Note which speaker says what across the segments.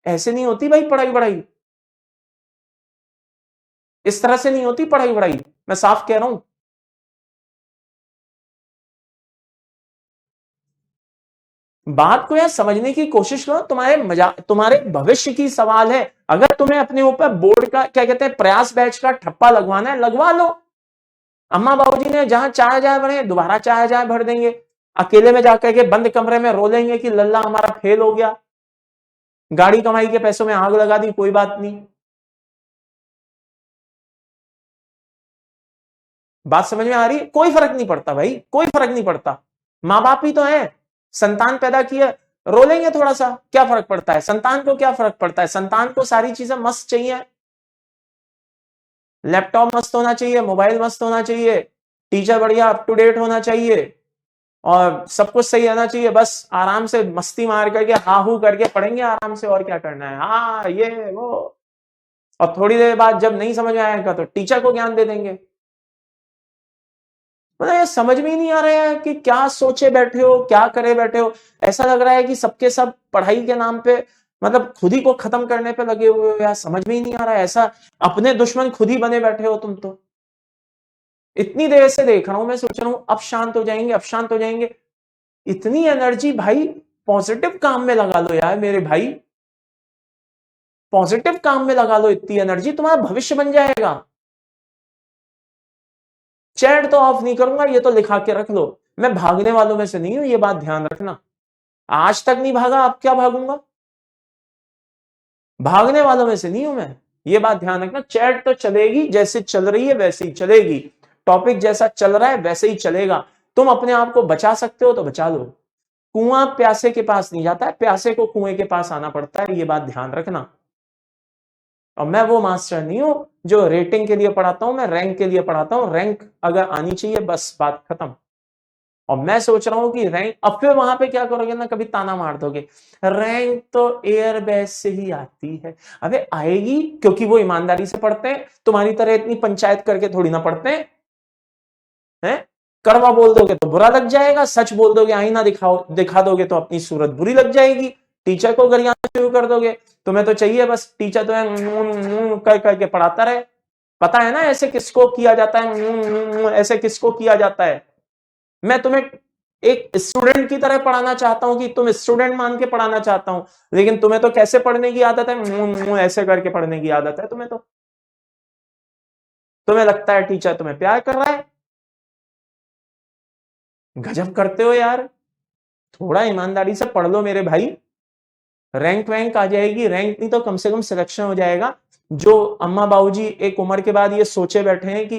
Speaker 1: ऐसे नहीं होती भाई पढ़ाई बढ़ाई, इस तरह से नहीं होती पढ़ाई बढ़ाई, मैं साफ कह रहा हूं। बात को यार समझने की कोशिश करो, तुम्हारे भविष्य की सवाल है। अगर तुम्हें अपने ऊपर बोर्ड का क्या कहते हैं प्रयास बैच का ठप्पा लगवाना है, लगवा लो। अम्मा बाबूजी ने जहां 4,000 भरे दोबारा 4,000 भर देंगे, अकेले में जाकर के बंद कमरे में रो लेंगे कि लल्ला हमारा फेल हो गया, गाड़ी कमाई के पैसों में आग लगा दी, कोई बात नहीं। बात समझ में आ रही है? कोई फर्क नहीं पड़ता भाई, कोई फर्क नहीं पड़ता। माँ बाप ही तो है, संतान पैदा किया, रो लेंगे थोड़ा सा, क्या फर्क पड़ता है? संतान को क्या फर्क पड़ता है? संतान को सारी चीजें मस्त चाहिए, लैपटॉप मस्त होना चाहिए, मोबाइल मस्त होना चाहिए, टीचर बढ़िया अप टू डेट होना चाहिए, और सब कुछ सही रहना चाहिए। बस आराम से मस्ती मार करके हा हू करके पढ़ेंगे आराम से, और क्या करना है, हाँ ये वो। और थोड़ी देर बाद जब नहीं समझ में आएगा तो टीचर को ज्ञान दे देंगे। मतलब ये समझ में ही नहीं आ रहा है कि क्या सोचे बैठे हो, क्या करे बैठे हो। ऐसा लग रहा है कि सबके सब पढ़ाई के नाम पे मतलब खुद ही को खत्म करने पे लगे हुए हो यार, समझ में ही नहीं आ रहा है। ऐसा अपने दुश्मन खुद ही बने बैठे हो तुम तो। इतनी देर से देख रहा हूं, मैं सोच रहा हूं अब शांत हो जाएंगे, अब शांत हो जाएंगे। इतनी एनर्जी भाई पॉजिटिव काम में लगा लो यार मेरे भाई, पॉजिटिव काम में लगा लो, इतनी एनर्जी तुम्हारा भविष्य बन जाएगा। चैट तो ऑफ नहीं करूंगा, ये तो लिखा के रख लो। मैं भागने वालों में से नहीं हूं, ये बात ध्यान रखना। आज तक नहीं भागा, अब क्या भागूंगा? भागने वालों में से नहीं हूं मैं, ये बात ध्यान रखना। चैट तो चलेगी, जैसे चल रही है वैसे ही चलेगी, टॉपिक जैसा चल रहा है वैसे ही चलेगा। तुम अपने आप को बचा सकते हो तो बचा लो। कुआं प्यासे के पास नहीं जाता है, प्यासे को कुएं के पास आना पड़ता है, ये बात ध्यान रखना। और मैं वो मास्टर नहीं हूं जो रेटिंग के लिए पढ़ाता हूं, मैं रैंक के लिए पढ़ाता हूं। रैंक अगर आनी चाहिए, बस बात खत्म। और मैं सोच रहा हूं कि रैंक, अब फिर वहां पे क्या करोगे ना, कभी ताना मार दोगे, रैंक तो एयरबेस से ही आती है। अबे आएगी, क्योंकि वो ईमानदारी से पढ़ते हैं, तुम्हारी तरह इतनी पंचायत करके थोड़ी ना पढ़ते हैं। कड़वा बोल दोगे तो बुरा लग जाएगा, सच बोल दोगे, आईना दिखा दोगे तो अपनी सूरत बुरी लग जाएगी, टीचर को गरियाना शुरू कर दोगे। तुम्हें तो चाहिए बस टीचर तो कर करके पढ़ाता रहे। पता है ना ऐसे किसको किया जाता है, ऐसे किसको किया जाता है। मैं तुम्हें एक स्टूडेंट की तरह पढ़ाना चाहता हूं, कि तुम स्टूडेंट मान के पढ़ाना चाहता हूं, लेकिन तुम्हें तो कैसे पढ़ने की आदत है, ऐसे करके पढ़ने की आदत है तुम्हें तो। तुम्हें लगता है टीचर तुम्हें प्यार कर रहा है, गजब करते हो यार। थोड़ा ईमानदारी से पढ़ लो मेरे भाई, रैंक वैंक आ जाएगी, रैंक नहीं तो कम से कम सिलेक्शन हो जाएगा। जो अम्मा बाबूजी एक उम्र के बाद ये सोचे बैठे हैं कि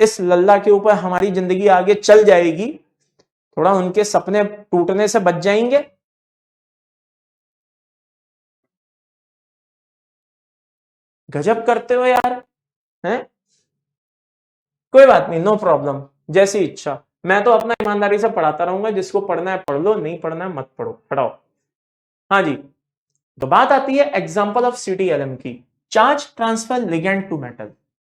Speaker 1: इस लल्ला के ऊपर हमारी जिंदगी आगे चल जाएगी, थोड़ा उनके सपने टूटने से बच जाएंगे। गजब करते हो यार, हैं? कोई बात नहीं, नो प्रॉब्लम, जैसी इच्छा। मैं तो अपना ईमानदारी से पढ़ाता रहूंगा, जिसको पढ़ना है पढ़ लो, नहीं पढ़ना है मत पढ़ो, हटाओ। हाँ जी, तो बात आती है एग्जांपल ऑफ सीटीएलएम की, charge transfer ligand to metal.